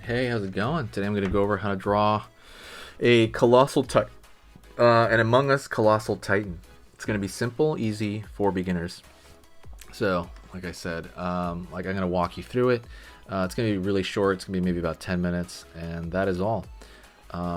Hey, how's it going? Today I'm going to go over how to draw a Colossal Titan, an Among Us Colossal Titan. It's going to be simple, easy for beginners. So, like I said, I'm going to walk you through it. It's going to be really short. It's going to be maybe about 10 minutes, and that is all.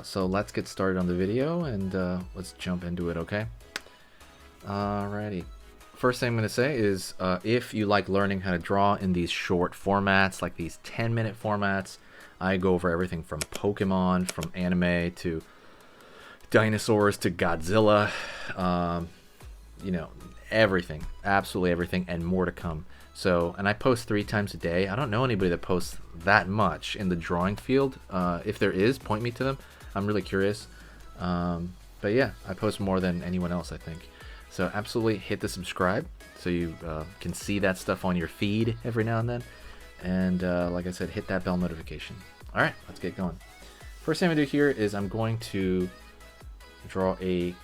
So let's get started on the video, and let's jump into it, okay? Alrighty. First thing I'm going to say is if you like learning how to draw in these short formats, like these 10-minute formats, I go over everything from Pokemon, from anime to dinosaurs to Godzilla, you know, everything, absolutely everything, and more to come. So, and I post 3 times a day. I don't know anybody that posts that much in the drawing field. If there is, point me to them. I'm really curious. But yeah, I post more than anyone else, I think. So absolutely hit the subscribe so you can see that stuff on your feed every now and then. And like I said, hit that bell notification. All right, let's get going. First thing I'm gonna do here is I'm going to draw a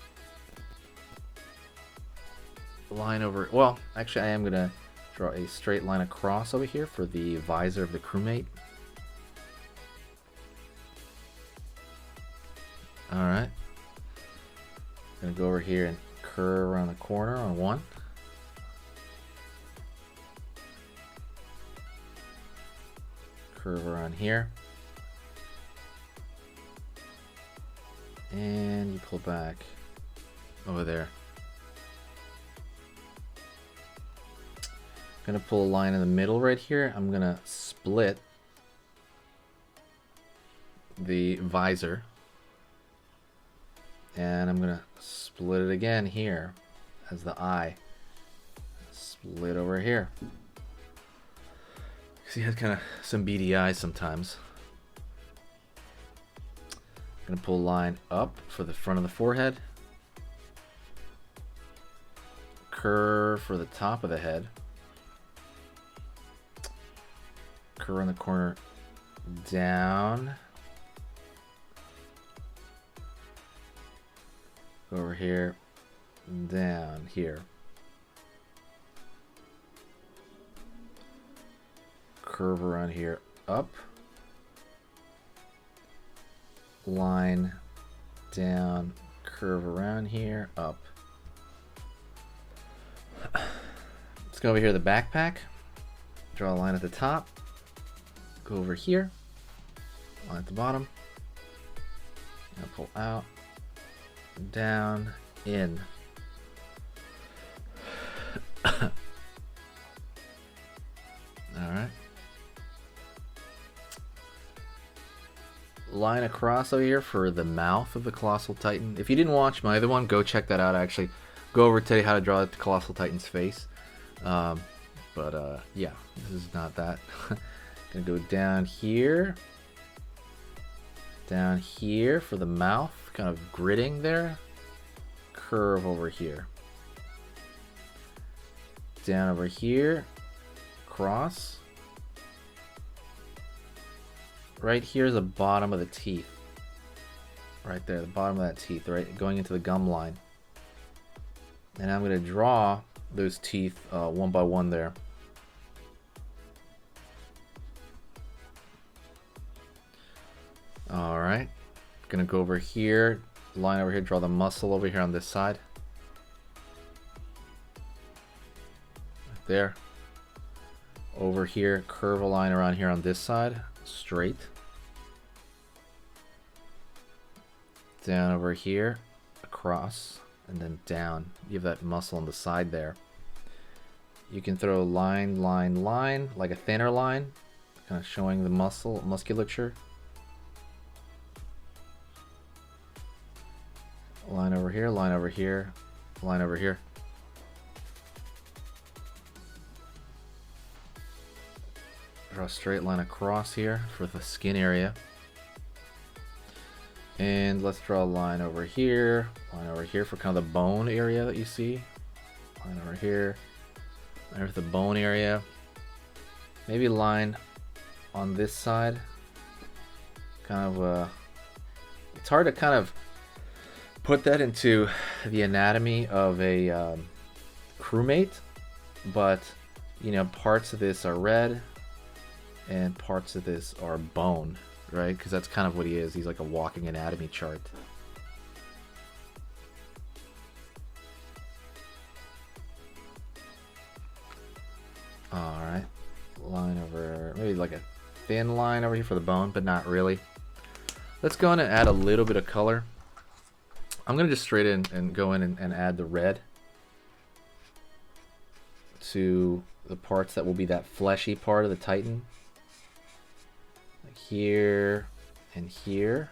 line over, well, actually I am gonna draw a straight line across over here for the visor of the crewmate. All right, gonna go over here and curve around the corner on one. Curve around here. And you pull back over there. I'm gonna pull a line in the middle right here. I'm gonna split the visor. And I'm gonna split it again here as the eye. Split over here. See, he has kind of some beady eyes sometimes. I'm gonna pull a line up for the front of the forehead. Curve for the top of the head. Curve on the corner down. Go over here, down here. Curve around here, up. Line down, curve around here, up. Let's go over here to the backpack. Draw a line at the top. Go over here. Line at the bottom. And pull out. Down, in. Alright. Line across over here for the mouth of the Colossal Titan. If you didn't watch my other one, go check that out. I actually go over to tell you how to draw the Colossal Titan's face. Yeah, this is not that. Gonna go down here for the mouth, kind of gritting there. Curve over here. Down over here, cross. Right here is the bottom of the teeth. Right there, the bottom of that teeth, right? Going into the gum line. And I'm going to draw those teeth one by one there. Alright. Going to go over here, line over here, draw the muscle over here on this side. Right there. Over here, curve a line around here on this side. Straight. Down over here, across, and then down. You have that muscle on the side there. You can throw line, line, line, like a thinner line, kind of showing the musculature. Line over here, line over here, line over here. Draw a straight line across here for the skin area. And let's draw a line over here for kind of the bone area that you see. Line over here, line over the bone area. Maybe a line on this side. Kind of, it's hard to kind of put that into the anatomy of a crewmate, but you know, parts of this are red, and parts of this are bone, right? Because that's kind of what he is. He's like a walking anatomy chart. Alright, line over, maybe like a thin line over here for the bone, but not really. Let's go in and add a little bit of color. I'm going to just straight in and go in and add the red to the parts that will be that fleshy part of the Titan. Like here and here.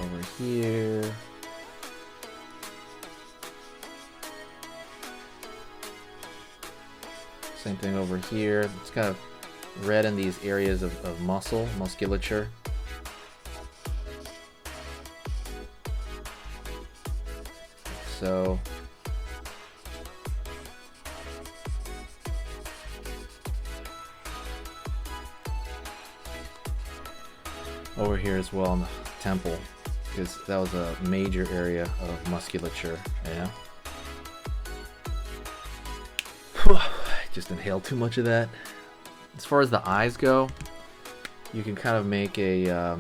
Over here. Same thing over here. It's kind of red in these areas of musculature. So over here as well in the temple, because that was a major area of musculature, yeah. Just inhaled too much of that. As far as the eyes go, you can kind of make a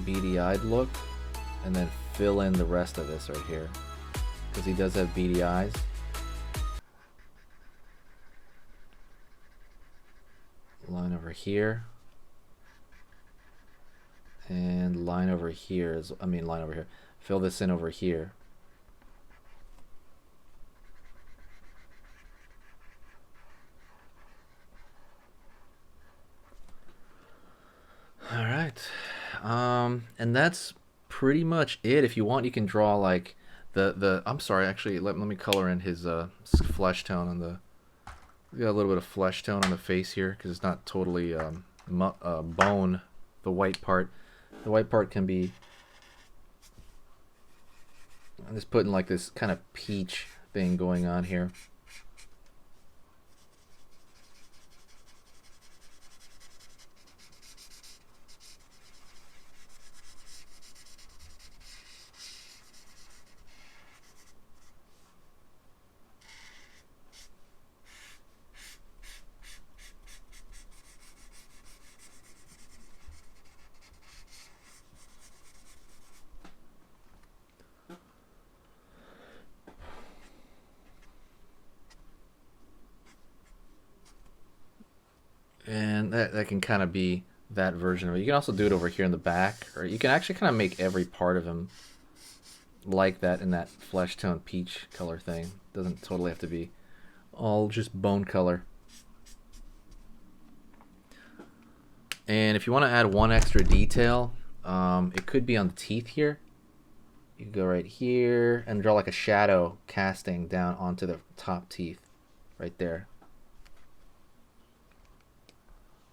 beady-eyed look and then fill in the rest of this right here, because he does have beady eyes. Line over here and line over here is, line over here. Fill this in over here. All right, and that's pretty much it. If you want, you can draw like I'm sorry, actually, let me color in his flesh tone on the. We got a little bit of flesh tone on the face here because it's not totally bone. The white part can be. I'm just putting like this kind of peach thing going on here. And that can kind of be that version of it. You can also do it over here in the back, or you can actually kind of make every part of him like that in that flesh tone peach color thing. Doesn't totally have to be all just bone color. And if you want to add one extra detail, it could be on the teeth here. You can go right here and draw like a shadow casting down onto the top teeth right there.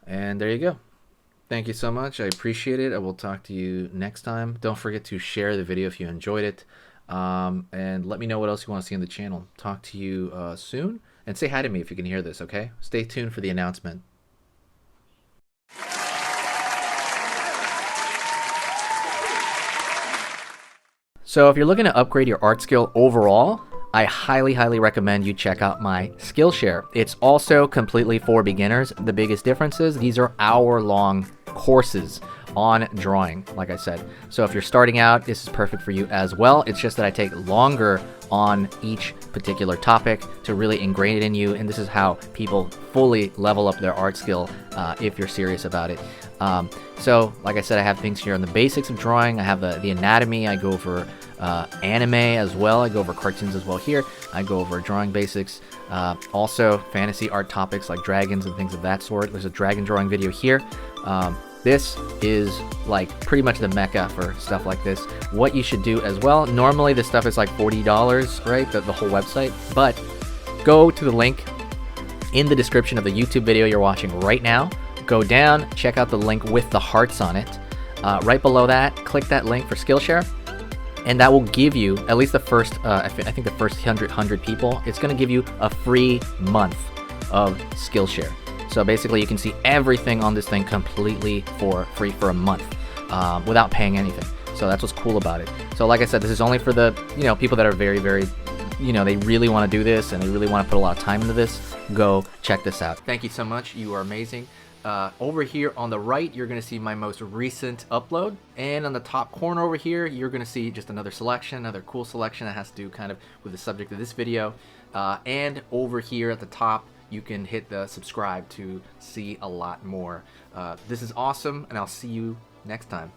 And there you go. Thank you so much. I appreciate it. I will talk to you next time. Don't forget to share the video if you enjoyed it. And let me know what else you want to see on the channel. Talk to you soon. And say hi to me if you can hear this, okay? Stay tuned for the announcement. So if you're looking to upgrade your art skill overall, I highly recommend you check out my Skillshare. It's also completely for beginners. The biggest difference is these are hour-long courses on drawing, like I said. So if you're starting out, this is perfect for you as well. It's just that I take longer on each particular topic to really ingrain it in you, and this is how people fully level up their art skill if you're serious about it. So like I said, I have things here on the basics of drawing. I have the anatomy. I go over anime as well. I go over cartoons as well here. I go over drawing basics. Also fantasy art topics like dragons and things of that sort. There's a dragon drawing video here. This is like pretty much the mecca for stuff like this. What you should do as well, normally this stuff is like $40, right? The whole website, but go to the link in the description of the YouTube video you're watching right now. go down, check out the link with the hearts on it. Right below that, click that link for Skillshare, and that will give you, at least the first, I think the first 100 people, it's going to give you a free month of Skillshare. So basically you can see everything on this thing completely for free for a month without paying anything. So that's what's cool about it. So like I said, this is only for the, people that are very, very, they really want to do this and they really want to put a lot of time into this. Go check this out. Thank you so much. You are amazing. Over here on the right, you're going to see my most recent upload. And on the top corner over here, you're going to see just another selection, another cool selection that has to do kind of with the subject of this video. And over here at the top, you can hit the subscribe to see a lot more. This is awesome, and I'll see you next time.